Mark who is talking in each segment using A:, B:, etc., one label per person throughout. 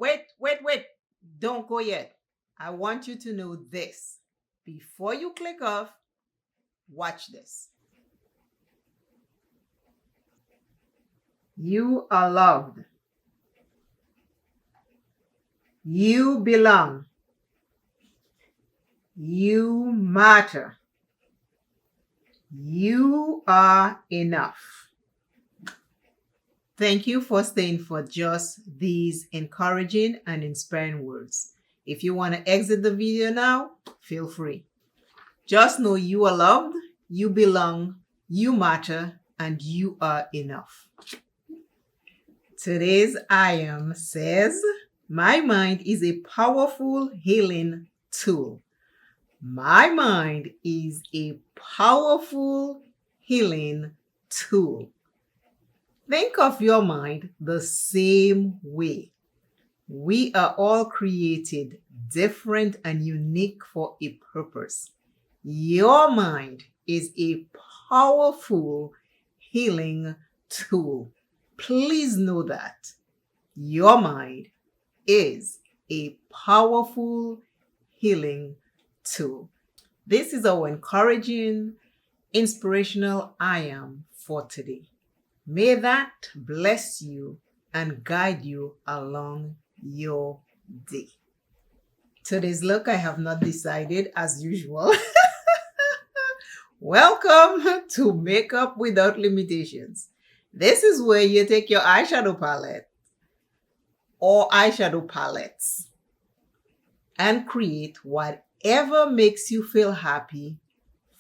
A: Wait. Don't go yet. I want you to know this. Before you click off, watch this. You are loved. You belong. You matter. You are enough. Thank you for staying for just these encouraging and inspiring words. If you want to exit the video now, feel free. Just know you are loved, you belong, you matter, and you are enough. Today's I am says, my mind is a powerful healing tool. My mind is a powerful healing tool. Think of your mind the same way. We are all created different and unique for a purpose. Your mind is a powerful healing tool. Please know that your mind is a powerful healing tool. This is our encouraging, inspirational I am for today. May that bless you and guide you along your day. Today's look, I have not decided as usual. Welcome to Makeup Without Limitations. This is where you take your eyeshadow palette or eyeshadow palettes and create whatever makes you feel happy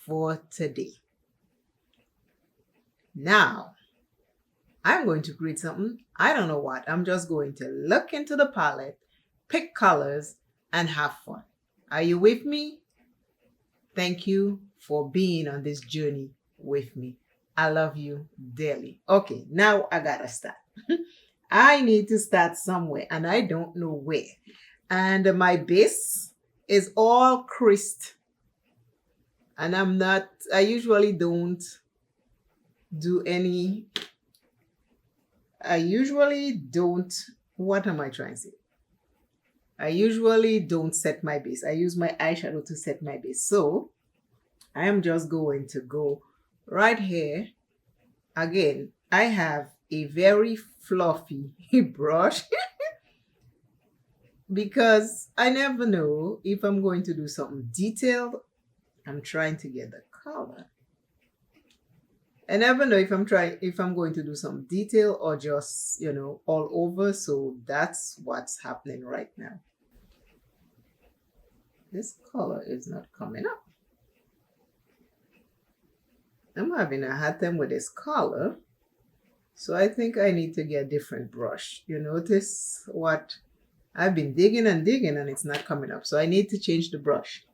A: for today. Now, I'm going to create something. I don't know what. I'm just going to look into the palette, pick colors, and have fun. Are you with me? Thank you for being on this journey with me. I love you dearly. Okay, now I gotta start. I need to start somewhere and I don't know where. And my base is all creased. And I usually don't do any, what am I trying to say? I usually don't set my base. I use my eyeshadow to set my base. So I am just going to go right here. Again, I have a very fluffy brush because I never know if I'm going to do something detailed. I'm trying to get the color. I never know if I'm going to do some detail or just, all over. So that's what's happening right now. This color is not coming up. I'm having a hard time with this color. So I think I need to get a different brush. You notice what? I've been digging and it's not coming up. So I need to change the brush.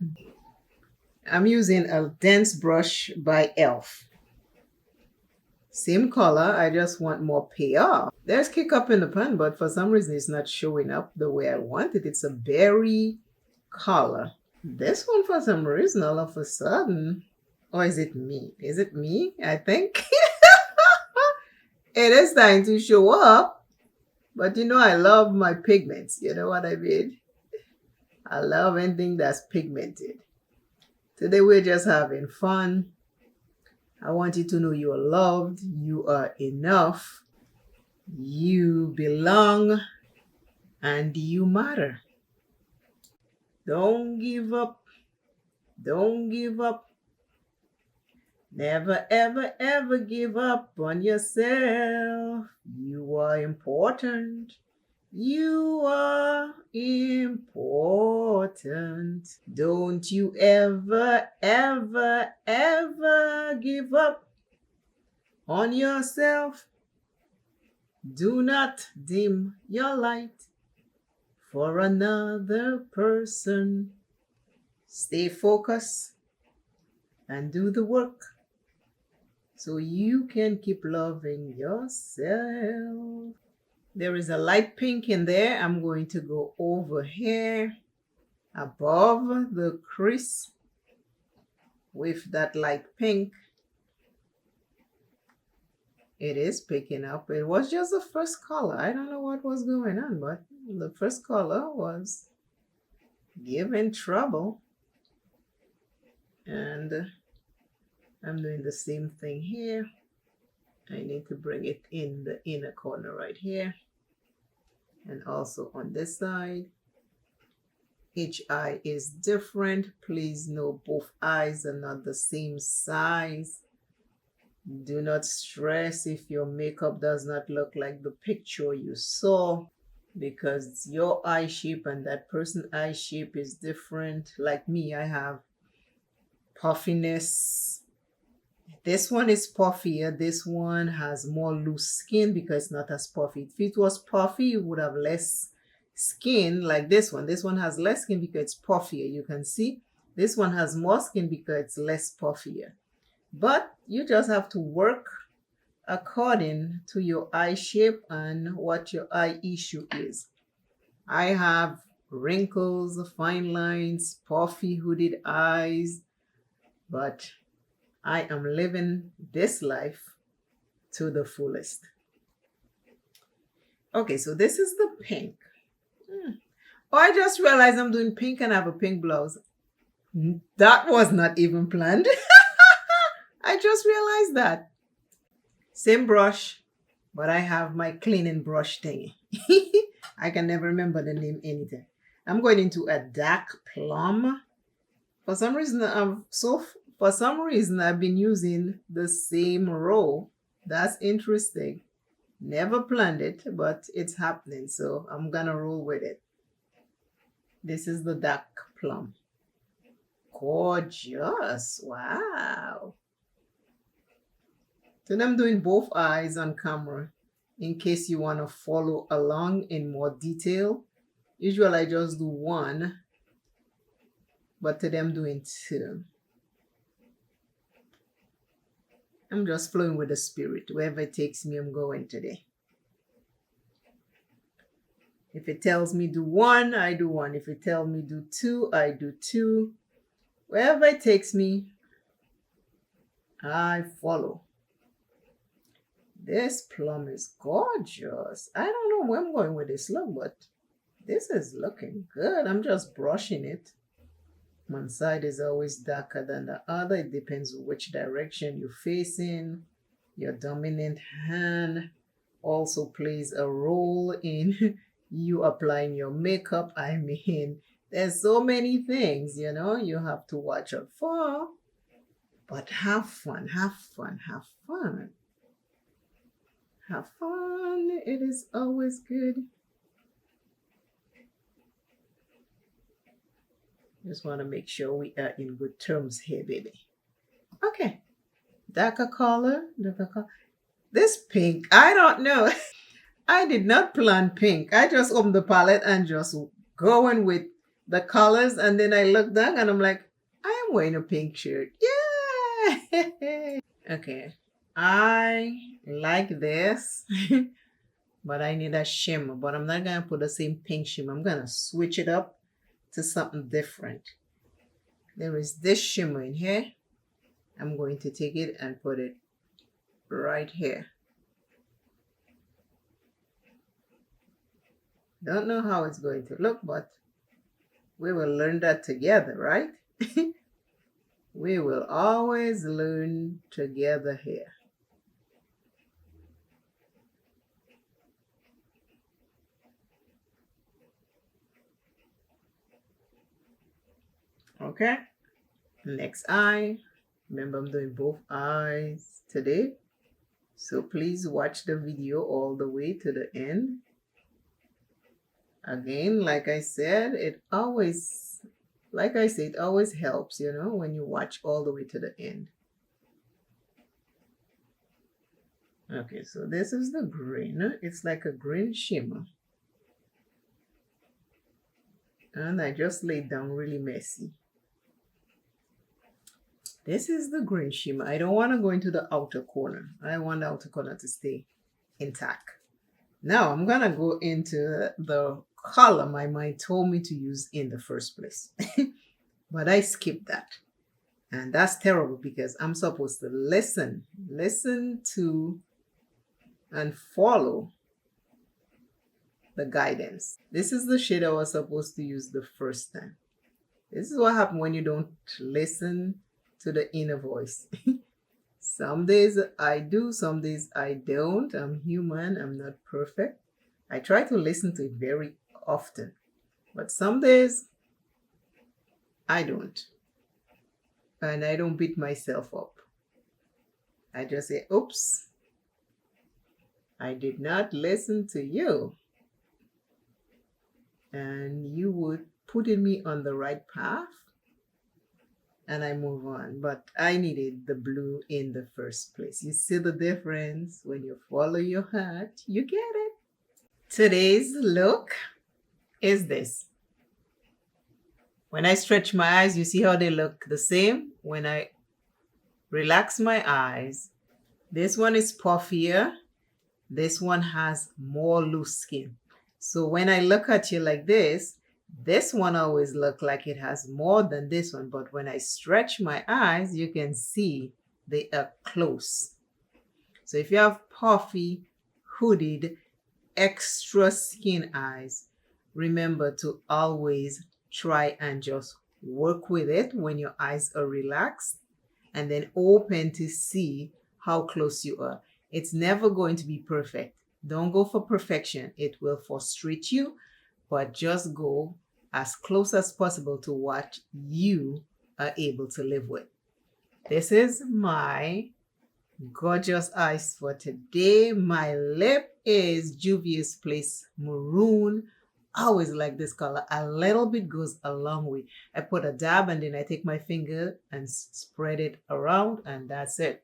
A: I'm using a dense brush by e.l.f. Same color, I just want more payoff. There's kick up in the pan, but for some reason it's not showing up the way I want it. It's a berry color. This one, for some reason, all of a sudden, or is it me? Is it me? I think it is starting to show up. But I love my pigments. You know what I mean? I love anything that's pigmented. Today we're just having fun. I want you to know you are loved, you are enough, you belong, and you matter. Don't give up. Don't give up. Never, ever, ever give up on yourself. You are important. You are important. Don't you ever, ever, ever give up on yourself. Do not dim your light for another person. Stay focused and do the work so you can keep loving yourself. There is a light pink in there. I'm going to go over here above the crease with that light pink. It is picking up. It was just the first color. I don't know what was going on, but the first color was giving trouble. And I'm doing the same thing here. I need to bring it in the inner corner right here. And also on this side. Each eye is different. Please know both eyes are not the same size. Do not stress if your makeup does not look like the picture you saw, because your eye shape and that person's eye shape is different. Like me, I have puffiness. This one is puffier. This one has more loose skin because it's not as puffy. If it was puffy, you would have less skin like this one. This one has less skin because it's puffier. You can see this one has more skin because it's less puffier. But you just have to work according to your eye shape and what your eye issue is. I have wrinkles, fine lines, puffy hooded eyes, but I am living this life to the fullest. Okay, so this is the pink. Oh, I just realized I'm doing pink and I have a pink blouse. That was not even planned. I just realized that. Same brush, but I have my cleaning brush thingy. I can never remember the name anytime. I'm going into a dark plum. For some reason, I've been using the same row. That's interesting. Never planned it, but it's happening, so I'm gonna roll with it. This is the dark plum. Gorgeous. Wow. Then I'm doing both eyes on camera in case you want to follow along in more detail. Usually I just do one, but today I'm doing two. I'm just flowing with the spirit. Wherever it takes me, I'm going today. If it tells me do one, I do one. If it tells me do two, I do two. Wherever it takes me, I follow. This plum is gorgeous. I don't know where I'm going with this look, but this is looking good. I'm just brushing it. One side is always darker than the other. It depends on which direction you're facing. Your dominant hand also plays a role in you applying your makeup. I mean, there's so many things, you have to watch out for. But have fun, have fun, have fun. Have fun. It is always good. Just want to make sure we are in good terms here, baby. Okay. Darker color. This pink, I don't know. I did not plan pink. I just opened the palette and just going with the colors. And then I looked down and I'm like, I am wearing a pink shirt. Yeah. Okay. I like this, but I need a shimmer. But I'm not going to put the same pink shimmer. I'm going to switch it up to something different. There is this shimmer in here. I'm going to take it and put it right here. Don't know how it's going to look, but we will learn that together, right? We will always learn together here. Okay, next eye. Remember, I'm doing both eyes today. So please watch the video all the way to the end. Again, like I said, it always helps, when you watch all the way to the end. Okay, so this is the green. It's like a green shimmer. And I just laid down really messy. This is the green shimmer. I don't want to go into the outer corner. I want the outer corner to stay intact. Now I'm going to go into the color my mind told me to use in the first place. But I skipped that. And that's terrible because I'm supposed to listen to and follow the guidance. This is the shade I was supposed to use the first time. This is what happens when you don't listen to the inner voice. Some days I do, some days I don't. I'm human, I'm not perfect. I try to listen to it very often, but some days I don't. And I don't beat myself up. I just say, oops, I did not listen to you. And you would putting me on the right path, and I move on. But I needed the blue in the first place. You see the difference? When you follow your heart, you get it. Today's look is this. When I stretch my eyes, you see how they look the same? When I relax my eyes, this one is puffier. This one has more loose skin. So when I look at you like this one always look like it has more than this one. But when I stretch my eyes, you can see they are close. So if you have puffy, hooded, extra skin eyes, remember to always try and just work with it when your eyes are relaxed and then open to see how close you are. It's never going to be perfect. Don't go for perfection. It will frustrate you, but just go as close as possible to what you are able to live with. This is my gorgeous eyes for today. My lip is Juvia's Place Maroon. I always like this color. A little bit goes a long way. I put a dab and then I take my finger and spread it around, and that's it.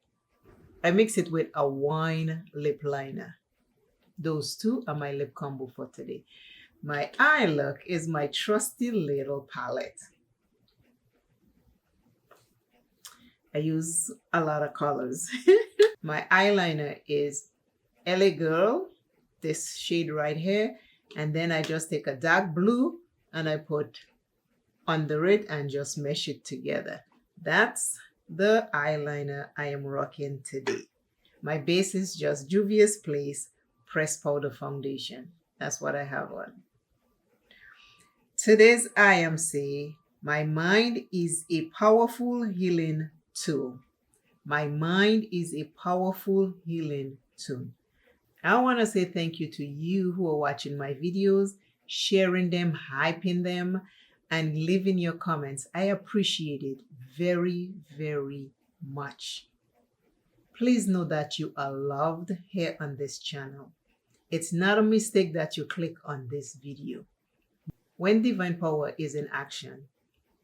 A: I mix it with a wine lip liner. Those two are my lip combo for today. My eye look is my trusty little palette. I use a lot of colors. My eyeliner is LA Girl, this shade right here. And then I just take a dark blue and I put under it and just mesh it together. That's the eyeliner I am rocking today. My base is just Juvia's Place Pressed Powder Foundation. That's what I have on. Today's I am say, my mind is a powerful healing tool. My mind is a powerful healing tool. I want to say thank you to you who are watching my videos, sharing them, hyping them, and leaving your comments. I appreciate it very, very much. Please know that you are loved here on this channel. It's not a mistake that you click on this video. When divine power is in action,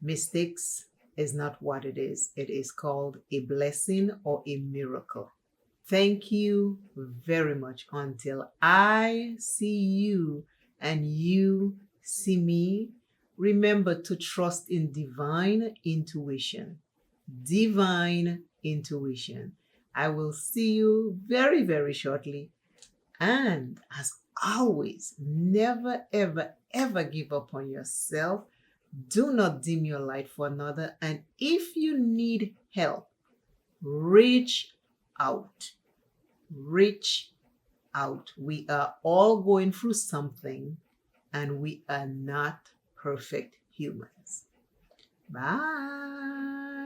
A: mistakes is not what it is. It is called a blessing or a miracle. Thank you very much. Until I see you and you see me, remember to trust in divine intuition. Divine intuition. I will see you very, very shortly. And as always, never, ever, ever give up on yourself. Do not dim your light for another. And if you need help, reach out. Reach out. We are all going through something, and we are not perfect humans. Bye.